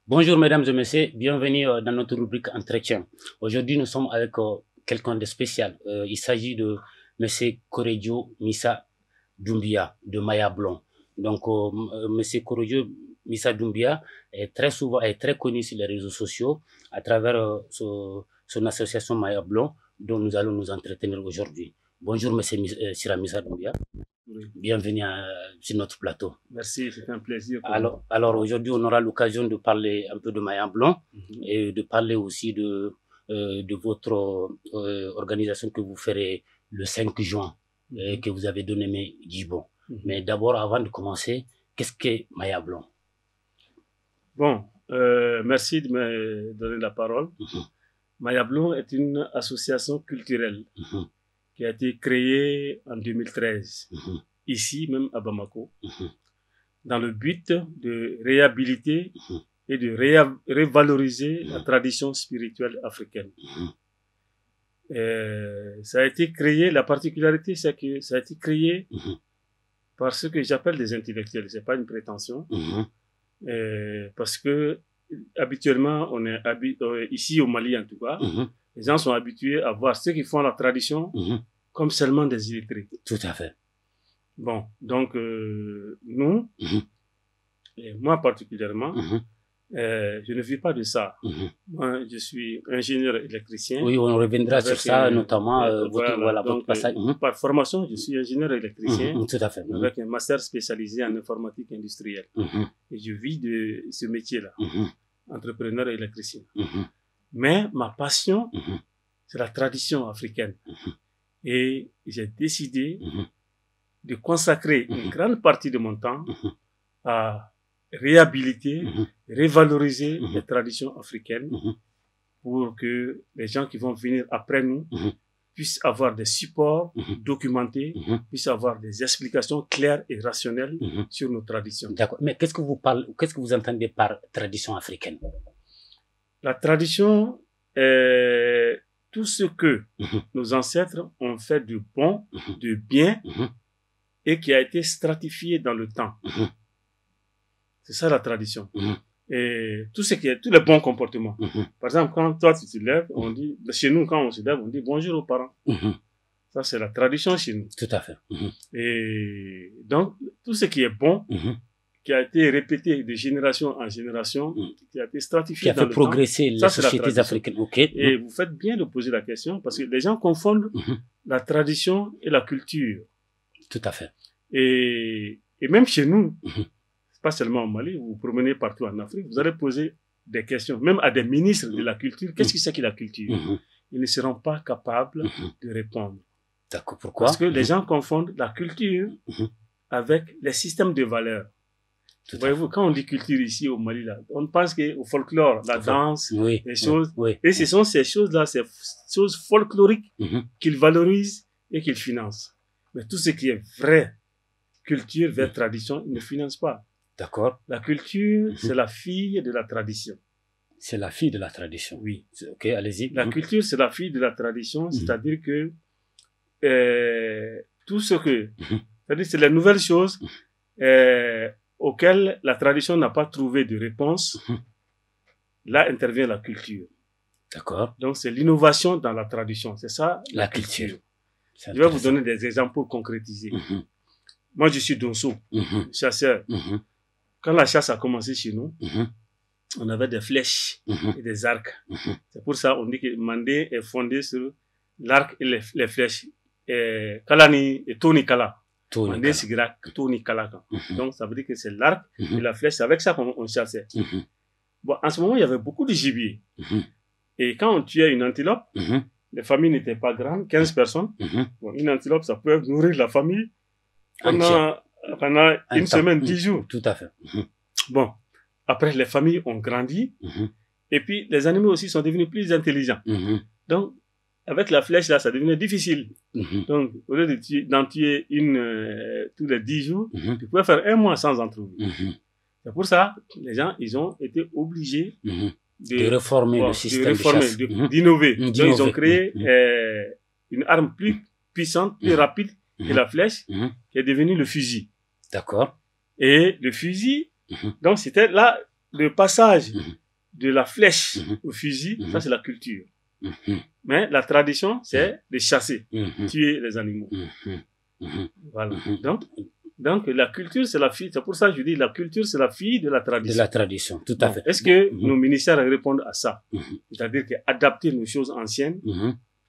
Bonjour mesdames et messieurs, bienvenue dans notre rubrique Entretien. Aujourd'hui nous sommes avec quelqu'un de spécial. Il s'agit de M. Koredio Missa Doumbia de Maya Blond. Donc M. Koredio Missa Doumbia est très connu sur les réseaux sociaux à travers son association Maya Blond dont nous allons nous entretenir aujourd'hui. Bonjour M. Sira Missa Doumbia. Oui. Bienvenue sur notre plateau. Merci, c'est un plaisir. Alors aujourd'hui, on aura l'occasion de parler un peu de Maya Blond et de parler aussi de votre organisation que vous ferez le 5 juin, que vous avez donné Djibo. Mais d'abord, avant de commencer, qu'est-ce qu'est Maya Blond? Bon, merci de me donner la parole. Maya Blond est une association culturelle qui a été créée en 2013, ici même à Bamako, dans le but de réhabiliter et de revaloriser la tradition spirituelle africaine. Ça a été créé, la particularité c'est que ça a été créé par ce que j'appelle des intellectuels, c'est pas une prétention, parce que habituellement, on est ici au Mali en tout cas, les gens sont habitués à voir ceux qui font la tradition comme seulement des illettrés. Tout à fait. Bon, donc nous, et moi particulièrement, je ne vis pas de ça. Moi, je suis ingénieur électricien. Oui, on reviendra sur ça, notamment votre passage. Par formation, je suis ingénieur électricien. Tout à fait. Avec un master spécialisé en informatique industrielle. Et je vis de ce métier-là, entrepreneur électricien. Mais ma passion, c'est la tradition africaine. Et j'ai décidé de consacrer une grande partie de mon temps à réhabiliter, revaloriser les traditions africaines pour que les gens qui vont venir après nous puissent avoir des supports documentés, puissent avoir des explications claires et rationnelles sur nos traditions. D'accord. Mais qu'est-ce que vous entendez par tradition africaine? La tradition est tout ce que nos ancêtres ont fait de bon, de bien, et qui a été stratifié dans le temps. C'est ça la tradition. Et tous les bons comportements. Par exemple, quand toi tu te lèves, on dit, chez nous, quand on se lève, on dit bonjour aux parents. Ça, c'est la tradition chez nous. Tout à fait. Et donc, tout ce qui est bon, qui a été répété de génération en génération, qui a été stratifié dans le temps. Qui a fait progresser les sociétés africaines. Et vous faites bien de poser la question, parce que les gens confondent la tradition et la culture. Tout à fait. Et même chez nous, pas seulement au Mali, vous vous promenez partout en Afrique, vous allez poser des questions, même à des ministres de la culture. Qu'est-ce que c'est que la culture? Ils ne seront pas capables de répondre. D'accord, pourquoi? Parce que les gens confondent la culture avec les systèmes de valeurs. Voyez-vous, quand on dit culture ici au Mali, là, on pense au folklore, la danse, les choses. Et ce sont ces choses-là, ces choses folkloriques qu'ils valorisent et qu'ils financent. Mais tout ce qui est vraie culture, vraie tradition, ils ne financent pas. D'accord. La culture, c'est la fille de la tradition. C'est la fille de la tradition. Oui. Ok, allez-y. La culture, c'est la fille de la tradition, c'est-à-dire que tout ce que... C'est-à-dire c'est les nouvelles choses auxquelles la tradition n'a pas trouvé de réponse. Là intervient la culture. D'accord. Donc c'est l'innovation dans la tradition. C'est ça la culture. Je vais vous donner des exemples pour concrétiser. Moi, je suis Donso, chasseur. Quand la chasse a commencé chez nous, on avait des flèches et des arcs. C'est pour ça qu'on dit que Mandé est fondé sur l'arc et les flèches. Kalani et Tony Kala. Mandé Sigira, Tony Kala. Donc, ça veut dire que c'est l'arc et la flèche. C'est avec ça qu'on chassait. Bon, en ce moment, il y avait beaucoup de gibier. Et quand on tuait une antilope, les familles n'étaient pas grandes, 15 personnes. Bon, une antilope, ça peut nourrir la famille pendant une semaine, 10 jours. Tout à fait. Bon, après, les familles ont grandi. Et puis, les animaux aussi sont devenus plus intelligents. Donc, avec la flèche, là, ça devenait difficile. Donc, au lieu d'en tuer une tous les 10 jours, tu pouvais faire un mois sans en trouver. C'est pour ça que les gens, ils ont été obligés de réformer le système de chasse. D'innover. Donc, ils ont créé une arme plus puissante, plus rapide que la flèche, qui est devenue le fusil. D'accord. Et le fusil, donc c'était là, le passage de la flèche au fusil, ça c'est la culture. Mais la tradition, c'est de chasser, tuer les animaux. Voilà. Donc la culture, c'est la fille. C'est pour ça que je dis la culture, c'est la fille de la tradition. De la tradition, tout à fait. Est-ce que nos ministères répondent à ça? C'est-à-dire qu'adapter nos choses anciennes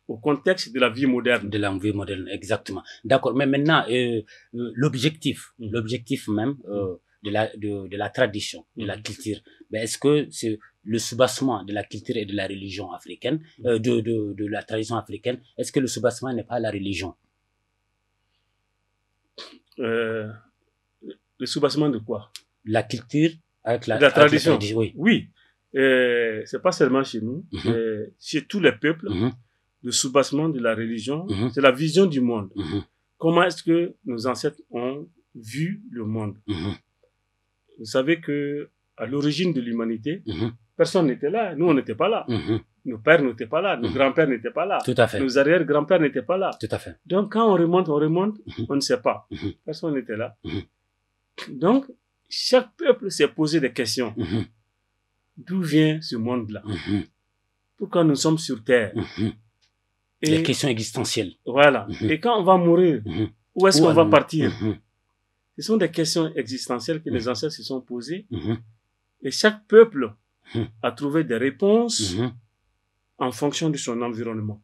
au contexte de la vie moderne. De la vie moderne, exactement. D'accord. Mais maintenant, l'objectif même de la tradition, de la culture, ben est-ce que c'est le soubassement de la culture et de la religion africaine, de la tradition africaine, est-ce que le soubassement n'est pas la religion? Le soubassement de quoi? La culture avec la tradition. Oui. Oui. C'est pas seulement chez nous, chez tous les peuples, le soubassement de la religion, c'est la vision du monde. Comment est-ce que nos ancêtres ont vu le monde? Vous savez que à l'origine de l'humanité, personne n'était là. Nous, on n'était pas là. Nos pères n'étaient pas là. Nos grands-pères n'étaient pas là. Tout à fait. Nos arrière-grands-pères n'étaient pas là. Tout à fait. Donc, quand on remonte, on ne sait pas. Personne n'était là. Donc, chaque peuple s'est posé des questions. D'où vient ce monde-là? Pourquoi nous sommes sur Terre? Et les questions existentielles. Voilà. Et quand on va mourir, où est-ce qu'on va partir? Ce sont des questions existentielles que les ancêtres se sont posées. Et chaque peuple a trouvé des réponses en fonction de son environnement.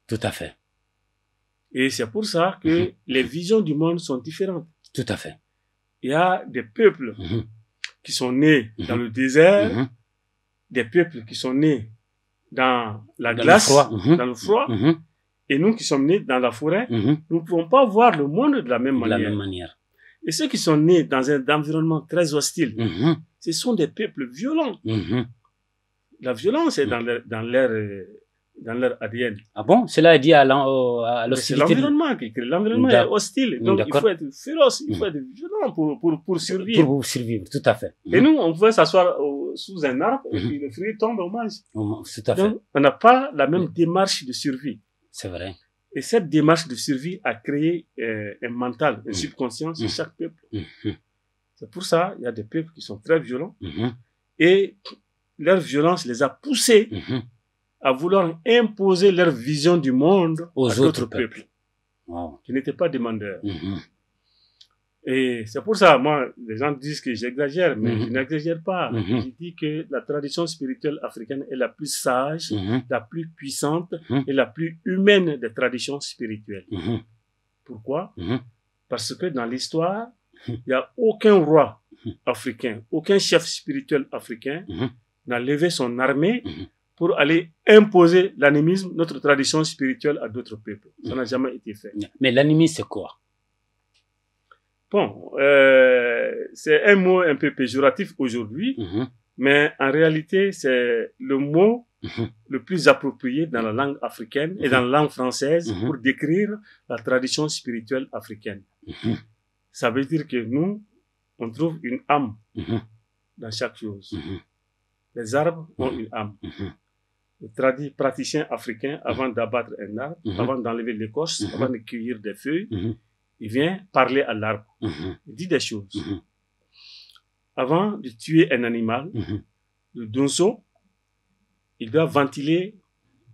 Tout à fait. Et c'est pour ça que les visions du monde sont différentes. Tout à fait. Il y a des peuples qui sont nés dans le désert, des peuples qui sont nés dans la glace, dans le froid, et nous qui sommes nés dans la forêt, nous ne pouvons pas voir le monde de la même manière. Et ceux qui sont nés dans un environnement très hostile, ce sont des peuples violents. La violence est dans leur ADN. Ah bon? Cela est dit à l'hostilité. C'est l'environnement qui crée. L'environnement est hostile. Donc il faut être féroce, il faut être violent pour survivre. Pour survivre, tout à fait. Et nous, on pouvait s'asseoir sous un arbre et puis le fruit tombe, on mange. Tout à fait. Donc on n'a pas la même démarche de survie. C'est vrai. Et cette démarche de survie a créé un mental, un subconscient chez chaque peuple. C'est pour ça qu'il y a des peuples qui sont très violents. Et leur violence les a poussés à vouloir imposer leur vision du monde aux autres peuples qui n'étaient pas demandeurs. Et c'est pour ça, moi, les gens disent que j'exagère, mais je n'exagère pas. Je dis que la tradition spirituelle africaine est la plus sage, la plus puissante et la plus humaine des traditions spirituelles. Pourquoi? Parce que dans l'histoire, il n'y a aucun roi africain, aucun chef spirituel africain n'a levé son armée pour aller imposer l'animisme, notre tradition spirituelle, à d'autres peuples. Ça n'a jamais été fait. Mais l'animisme, c'est quoi? Bon, c'est un mot un peu péjoratif aujourd'hui, mais en réalité, c'est le mot le plus approprié dans la langue africaine et dans la langue française pour décrire la tradition spirituelle africaine. Ça veut dire que nous, on trouve une âme dans chaque chose. Les arbres ont une âme. Le praticien africain, avant d'abattre un arbre, avant d'enlever l'écorce, avant de cueillir des feuilles, il vient parler à l'arbre. Il dit des choses. Avant de tuer un animal, le donso, il doit ventiler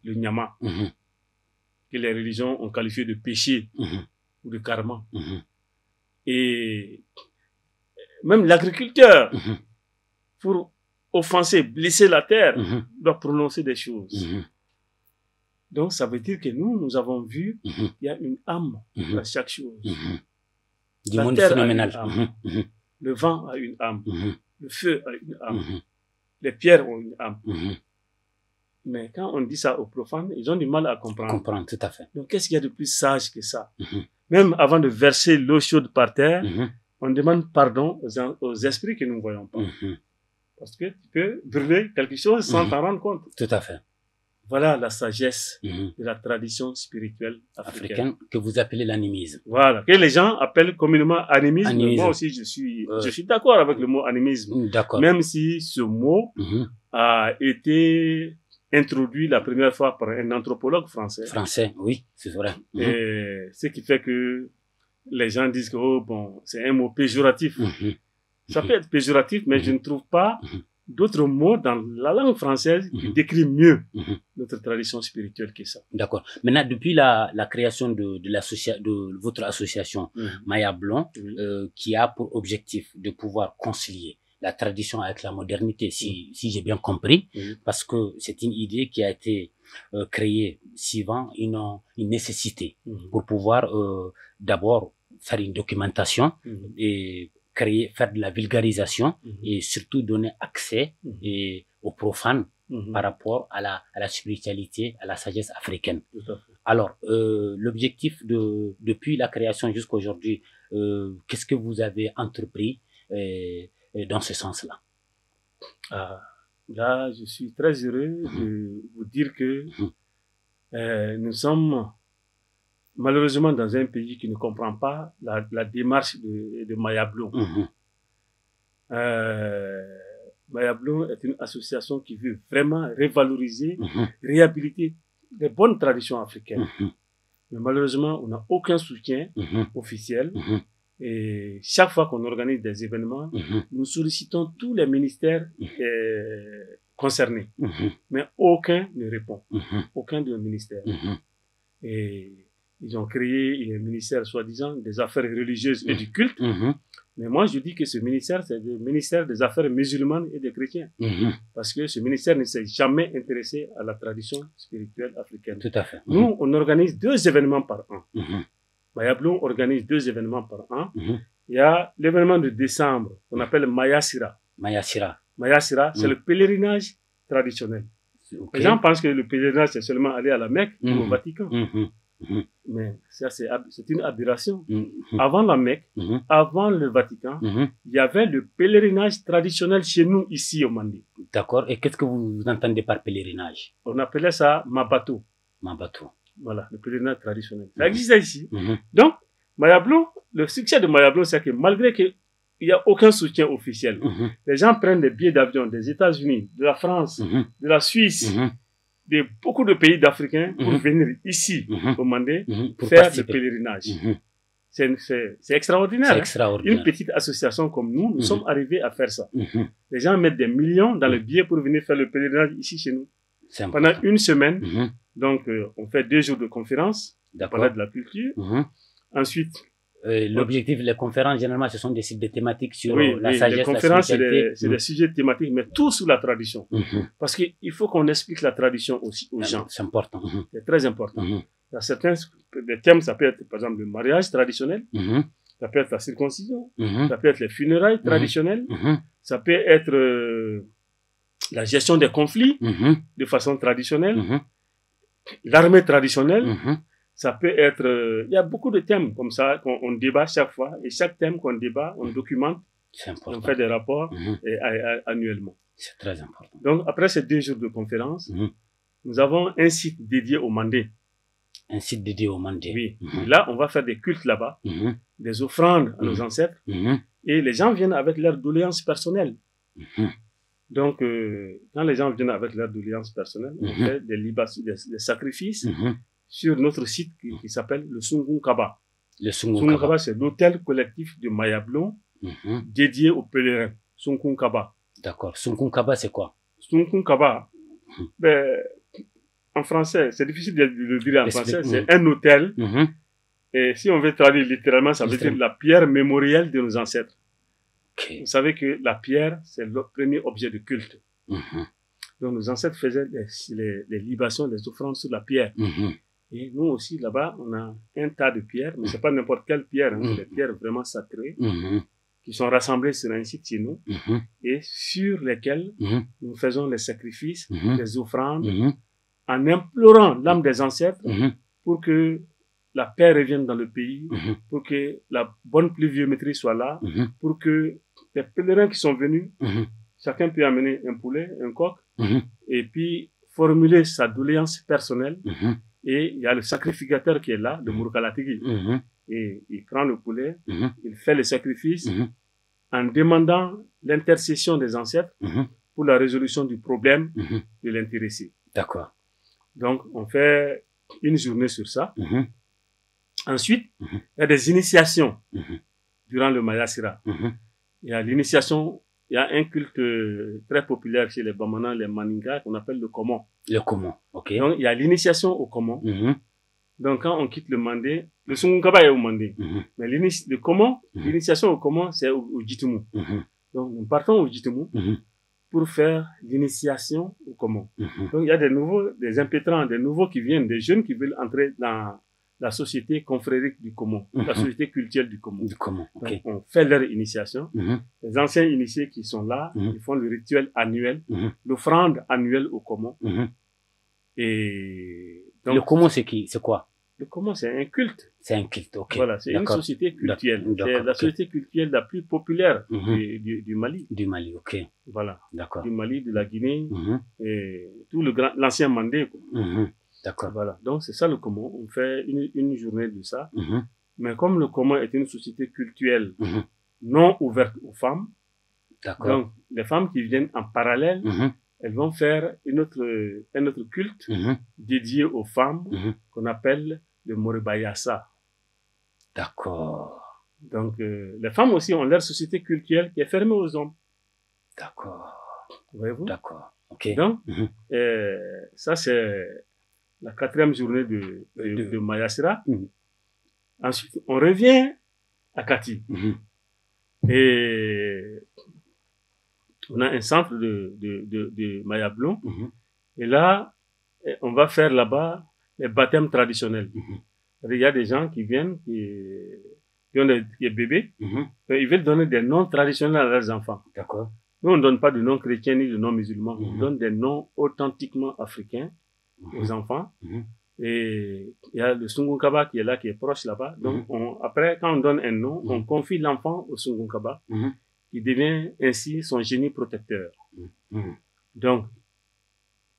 le nyama, que les religions ont qualifié de péché ou de karma. Et même l'agriculteur, pour offenser, blesser la terre, doit prononcer des choses. Donc, ça veut dire que nous avons vu qu'il y a une âme dans chaque chose. Du monde phénoménal. Le vent a une âme. Le feu a une âme. Les pierres ont une âme. Mais quand on dit ça aux profanes, ils ont du mal à comprendre. Comprendre, tout à fait. Donc, qu'est-ce qu'il y a de plus sage que ça? Même avant de verser l'eau chaude par terre, on demande pardon aux esprits que nous ne voyons pas. Parce que tu peux brûler quelque chose sans t'en rendre compte. Tout à fait. Voilà la sagesse de la tradition spirituelle africaine. Que vous appelez l'animisme. Voilà, que les gens appellent communément animisme. Moi aussi, je suis d'accord avec le mot animisme. D'accord. Même si ce mot a été introduit la première fois par un anthropologue français. Français, oui, c'est vrai. Et ce qui fait que les gens disent que oh, bon, c'est un mot péjoratif. Ça peut être péjoratif, mais je ne trouve pas d'autres mots dans la langue française qui décrit mieux notre tradition spirituelle que ça. D'accord. Maintenant, depuis la création de votre association Maya Blond, qui a pour objectif de pouvoir concilier la tradition avec la modernité, si j'ai bien compris, parce que c'est une idée qui a été créée suivant une nécessité pour pouvoir d'abord faire une documentation et faire de la vulgarisation et surtout donner accès aux profanes par rapport à la spiritualité, à la sagesse africaine. Alors, l'objectif depuis la création jusqu'à aujourd'hui, qu'est-ce que vous avez entrepris dans ce sens-là? Là, je suis très heureux de vous dire que nous sommes malheureusement dans un pays qui ne comprend pas la démarche de Maya Blond. Maya Blond est une association qui veut vraiment revaloriser, réhabiliter les bonnes traditions africaines. Mais malheureusement, on n'a aucun soutien officiel. Et chaque fois qu'on organise des événements, nous sollicitons tous les ministères concernés. Mais aucun ne répond. Aucun de nos ministères. Et ils ont créé un ministère soi-disant des affaires religieuses et du culte. Mais moi, je dis que ce ministère, c'est le ministère des affaires musulmanes et des chrétiens. Parce que ce ministère ne s'est jamais intéressé à la tradition spirituelle africaine. Tout à fait. Nous, on organise 2 événements par an. Maya Blond organise 2 événements par an. Il y a l'événement de décembre qu'on appelle Maya Sira. Maya Sira. Maya Sira, c'est le pèlerinage traditionnel. Les gens pensent que le pèlerinage, c'est seulement aller à la Mecque ou au Vatican. Mais ça, c'est une aberration. Avant la Mecque, avant le Vatican, il y avait le pèlerinage traditionnel chez nous, ici au Mandi. D'accord. Et qu'est-ce que vous entendez par pèlerinage? On appelait ça Mabato. Mabato. Voilà, le pèlerinage traditionnel. Ça existait ici. Donc, Maya Blond, le succès de Maya Blond, c'est que malgré qu'il n'y a aucun soutien officiel, les gens prennent des billets d'avion des États-Unis, de la France, de la Suisse, de beaucoup de pays d'Africains pour venir ici, au Mandé, pour faire le pèlerinage. C'est extraordinaire. C'est extraordinaire. Une petite association comme nous sommes arrivés à faire ça. Les gens mettent des millions dans le billet pour venir faire le pèlerinage ici chez nous. Pendant une semaine, donc on fait 2 jours de conférences, parler de la culture. Ensuite, l'objectif, les conférences, généralement, ce sont des sites de thématiques sur la sagesse, les conférences, la spiritualité. c'est des sujets thématiques, mais tout sur la tradition. Parce qu'il faut qu'on explique la tradition aussi aux gens. C'est important. C'est très important. Il y a certains des thèmes, ça peut être, par exemple, le mariage traditionnel, ça peut être la circoncision, ça peut être les funérailles traditionnelles, ça peut être la gestion des conflits de façon traditionnelle, l'armée traditionnelle. Ça peut être... il y a beaucoup de thèmes comme ça qu'on débat chaque fois. Et chaque thème qu'on débat, on documente. C'est important. On fait des rapports annuellement. C'est très important. Donc, après ces 2 jours de conférence, nous avons un site dédié au Mandé. Un site dédié au Mandé. Oui. Et là, on va faire des cultes là-bas, des offrandes à nos ancêtres. Et les gens viennent avec leurs doléances personnelles. Donc, quand les gens viennent avec leurs doléances personnelles, on fait des sacrifices sur notre site qui s'appelle le Sungun Kaba. Le Sungun Kaba, c'est l'hôtel collectif de Maya Blond dédié aux pèlerins. Sungun Kaba. D'accord. Sungun Kaba, c'est quoi? Sungun Kaba, en français, c'est difficile de le dire en français, c'est un hôtel. Et si on veut traduire littéralement, ça veut dire la pierre mémorielle de nos ancêtres. Vous savez que la pierre, c'est le premier objet de culte. Donc, nos ancêtres faisaient les libations, les offrandes sur la pierre. Et nous aussi, là-bas, on a un tas de pierres, mais c'est pas n'importe quelle pierre, c'est des pierres vraiment sacrées, qui sont rassemblées sur un site chez nous, et sur lesquelles nous faisons les sacrifices, les offrandes, en implorant l'âme des ancêtres pour que la paix revienne dans le pays, pour que la bonne pluviométrie soit là, pour que les pèlerins qui sont venus, chacun peut amener un poulet, un coq, et puis formuler sa doléance personnelle. Et il y a le sacrificateur qui est là, le Murkalatigi. Et il prend le poulet, il fait le sacrifice en demandant l'intercession des ancêtres pour la résolution du problème de l'intéressé. D'accord. Donc, on fait une journée sur ça. Ensuite, il y a des initiations durant le Maya Sira. Il y a l'initiation, il y a un culte très populaire chez les Bamana, les Maninga, qu'on appelle le Komo. Le Komo, ok. Donc, il y a l'initiation au Komo. Donc, quand on quitte le Mandé, le Sungunkaba est au Mandé. Mais le Komo, l'initiation au Komo, c'est au Jitumu. Donc, nous partons au Jitumu pour faire l'initiation au Komo. Donc, il y a des impétrants, des nouveaux qui viennent, des jeunes qui veulent entrer dans la société confrérique du Komo, la société culturelle du Komo. Okay. Donc, on fait leur initiation. Les anciens initiés qui sont là, ils font le rituel annuel, l'offrande annuelle au Komo. Et donc, le Komo, c'est qui? C'est quoi? Le Komo, c'est un culte. C'est un culte, ok. Voilà, c'est une société culturelle. C'est la société culturelle la plus populaire du Mali. Du Mali, ok. Voilà. D'accord. Du Mali, de la Guinée, et tout l'ancien Mandé. D'accord. Voilà. Donc, c'est ça le Komo. On fait une journée de ça. Mais comme le Komo est une société culturelle non ouverte aux femmes, donc les femmes qui viennent en parallèle, elles vont faire un autre culte dédié aux femmes qu'on appelle le Moribayasa. D'accord. Donc, les femmes aussi ont leur société culturelle qui est fermée aux hommes. D'accord. Voyez-vous? D'accord. Ok. Donc, ça, c'est la 4e journée de Maya Sira. Ensuite, on revient à Kati. Et on a un centre de Maya Blon. Et là, on va faire là-bas les baptêmes traditionnels. Il y a des gens qui viennent, qui ont des bébés, ils veulent donner des noms traditionnels à leurs enfants. D'accord. Nous, on ne donne pas de noms chrétiens ni de noms musulmans. On donne des noms authentiquement africains aux enfants. Et il y a le Sungunkaba qui est là, qui est proche là-bas. Donc, après, quand on donne un nom, on confie l'enfant au Sungunkaba, qui devient ainsi son génie protecteur. Donc,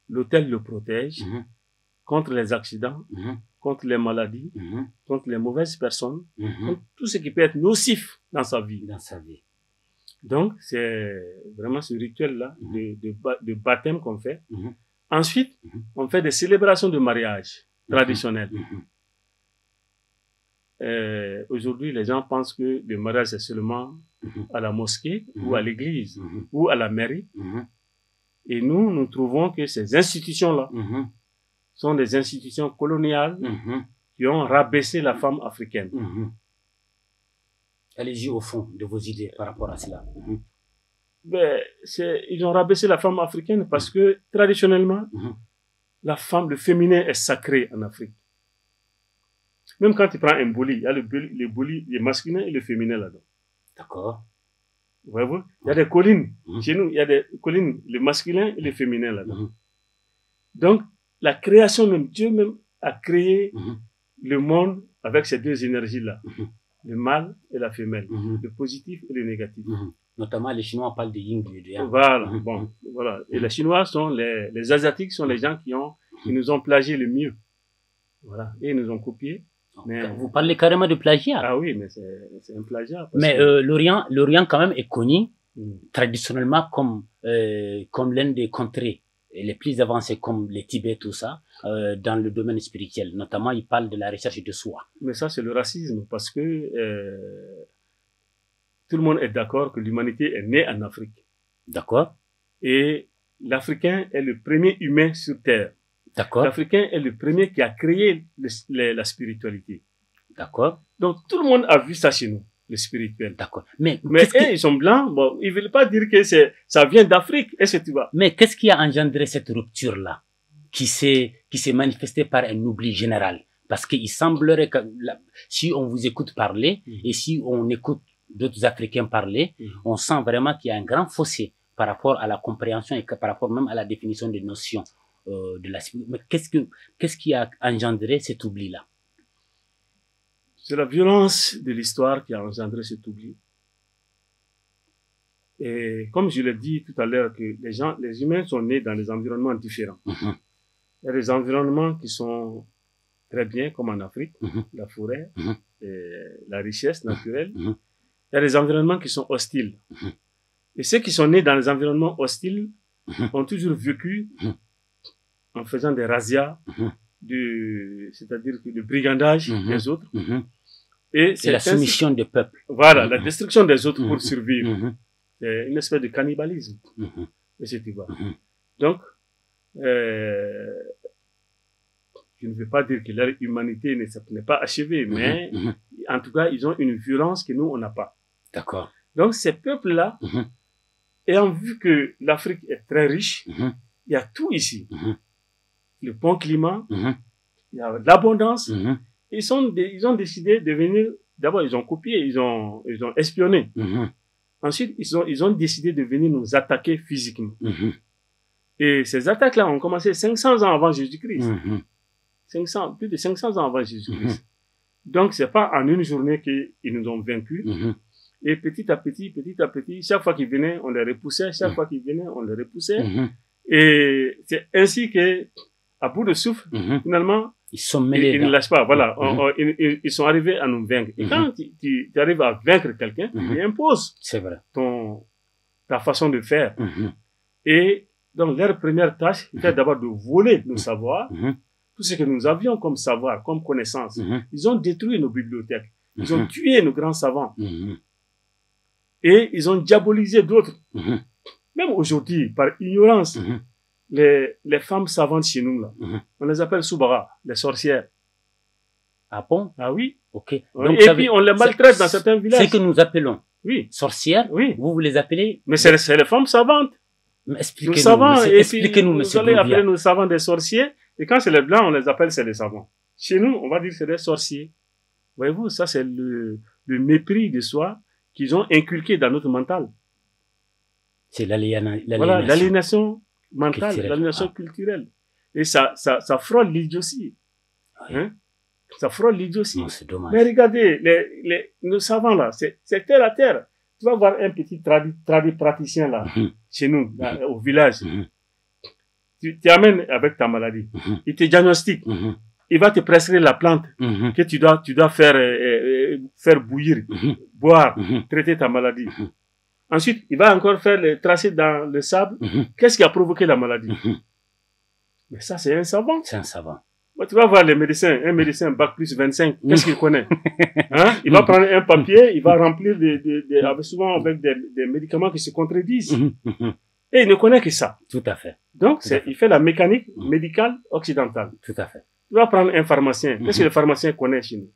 l'autel le protège contre les accidents, contre les maladies, contre les mauvaises personnes, contre tout ce qui peut être nocif dans sa vie. Donc, c'est vraiment ce rituel-là de baptême qu'on fait. Ensuite, on fait des célébrations de mariage traditionnelles. Aujourd'hui, les gens pensent que le mariage c'est seulement à la mosquée ou à l'église ou à la mairie. Et nous trouvons que ces institutions-là sont des institutions coloniales qui ont rabaissé la femme africaine. Allez-y au fond de vos idées par rapport à cela. Ben, ils ont rabaissé la femme africaine parce que traditionnellement, la femme, le féminin est sacré en Afrique. Même quand tu prends un boli, il y a le masculin et le féminin là-dedans. D'accord. Voyez-vous? Il y a des collines. Chez nous, il y a des collines, le masculin et le féminin là-dedans. Donc, la création même, Dieu même a créé le monde avec ces deux énergies-là. Le mâle et la femelle. Le positif et le négatif. Notamment, les Chinois parlent de yin et de yang. Voilà, bon, voilà. Et les Chinois sont les Asiatiques sont les gens qui nous ont plagié le mieux. Voilà. Et ils nous ont copié. Mais vous parlez carrément de plagiat. Ah oui, mais c'est un plagiat. Mais l'Orient quand même est connu traditionnellement comme l'une des contrées les plus avancées comme les Tibet, tout ça, dans le domaine spirituel. Notamment, ils parlent de la recherche de soi. Mais ça, c'est le racisme parce que tout le monde est d'accord que l'humanité est née en Afrique. D'accord. Et l'Africain est le premier humain sur Terre. D'accord. L'Africain est le premier qui a créé la spiritualité. D'accord. Donc, tout le monde a vu ça chez nous, le spirituel. D'accord. Mais ils sont blancs, bon, ils ne veulent pas dire que ça vient d'Afrique. Est-ce que tu vois? Mais qu'est-ce qui a engendré cette rupture-là, qui s'est manifestée par un oubli général? Parce qu'il semblerait que si on vous écoute parler et si on écoute d'autres Africains parler, on sent vraiment qu'il y a un grand fossé par rapport à la compréhension et par rapport même à la définition des notions de la spiritualité. Mais qu'est-ce qui a engendré cet oubli-là? C'est la violence de l'histoire qui a engendré cet oubli. Et comme je l'ai dit tout à l'heure, que les humains sont nés dans des environnements différents. Il y a des environnements qui sont très bien, comme en Afrique, la forêt, la richesse naturelle. Il y a des environnements qui sont hostiles. Et ceux qui sont nés dans les environnements hostiles ont toujours vécu en faisant des razzias, c'est-à-dire le brigandage des autres. Et la soumission des peuples. Voilà, la destruction des autres pour survivre. C'est une espèce de cannibalisme. Donc, je ne veux pas dire que leur humanité n'est pas achevée, mais en tout cas, ils ont une violence que nous, on n'a pas. D'accord. Donc, ces peuples-là, ayant vu que l'Afrique est très riche, il y a tout ici. Le bon climat, il y a l'abondance. Ils ont décidé de venir, d'abord, ils ont copié, ils ont espionné. Ensuite, ils ont décidé de venir nous attaquer physiquement. Et ces attaques-là ont commencé 500 ans avant Jésus-Christ. Plus de 500 ans avant Jésus-Christ. Donc, c'est pas en une journée qu'ils nous ont vaincus. Et petit à petit, chaque fois qu'ils venaient, on les repoussait. Chaque fois qu'ils venaient, on les repoussait. Et c'est ainsi que, à bout de souffle, finalement, ils sont mêlés. Ils ne lâchent pas. Voilà. Ils sont arrivés à nous vaincre. Et quand tu arrives à vaincre quelqu'un, tu imposes ta façon de faire. Et donc, leur première tâche était d'abord de voler nos savoirs. Tout ce que nous avions comme savoir, comme connaissance. Ils ont détruit nos bibliothèques. Ils ont tué nos grands savants. Et ils ont diabolisé d'autres. Même aujourd'hui, par ignorance, les femmes savantes chez nous, là, on les appelle soubara, les sorcières. Ah bon? Ah oui. Ok. Donc, et puis on les maltraite dans certains villages. C'est que nous appelons sorcières. Oui. Vous les appelez? Mais c'est les femmes savantes. Expliquez-nous, monsieur. Vous allez appeler nos savants des sorciers. Et quand c'est les blancs, on les appelle c'est les savants. Chez nous, on va dire c'est des sorciers. Voyez-vous, ça c'est le mépris de soi qu'ils ont inculqué dans notre mental. C'est l'aliénation. Voilà, l'aliénation mentale, l'aliénation culturelle. Et ça frôle l'idiotie. Hein? Ça frôle l'idiotie. Non, c'est dommage. Mais regardez, nos savants là, c'est terre à terre. Tu vas voir un petit praticien là, chez nous, là, au village. Tu amènes avec ta maladie. Il te diagnostique. Il va te prescrire la plante que tu dois faire bouillir, boire, traiter ta maladie. Ensuite, il va encore tracer dans le sable. Qu'est-ce qui a provoqué la maladie? Mais ça, c'est un savant. C'est un savant. Tu vas voir les médecins, un médecin bac plus 25, qu'est-ce qu'il connaît? Il va prendre un papier, il va remplir souvent avec des médicaments qui se contredisent. Et il ne connaît que ça. Tout à fait. Donc, il fait la mécanique médicale occidentale. Tout à fait. Tu vas prendre un pharmacien. Qu'est-ce que le pharmacien connaît chez nous?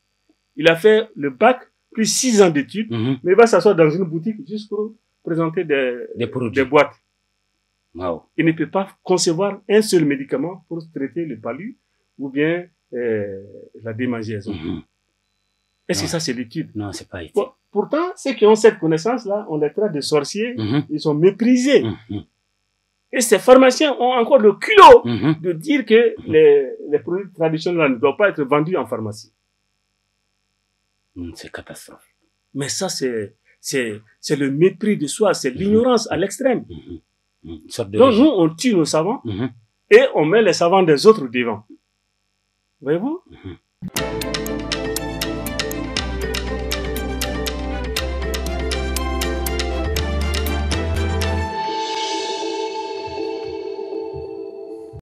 Il a fait le bac plus 6 ans d'études, mais il va s'asseoir dans une boutique juste pour présenter des boîtes. Wow. Il ne peut pas concevoir un seul médicament pour traiter le palu ou bien la démangeaison. Est-ce que ça, c'est l'étude? Non, c'est pas éthique. Pourtant, ceux qui ont cette connaissance-là, on les traite de sorciers, ils sont méprisés. Et ces pharmaciens ont encore le culot de dire que les produits traditionnels ne doivent pas être vendus en pharmacie. C'est catastrophique. Mais ça, c'est le mépris de soi, c'est l'ignorance à l'extrême. Donc nous, on tue nos savants et on met les savants des autres devant. Voyez-vous?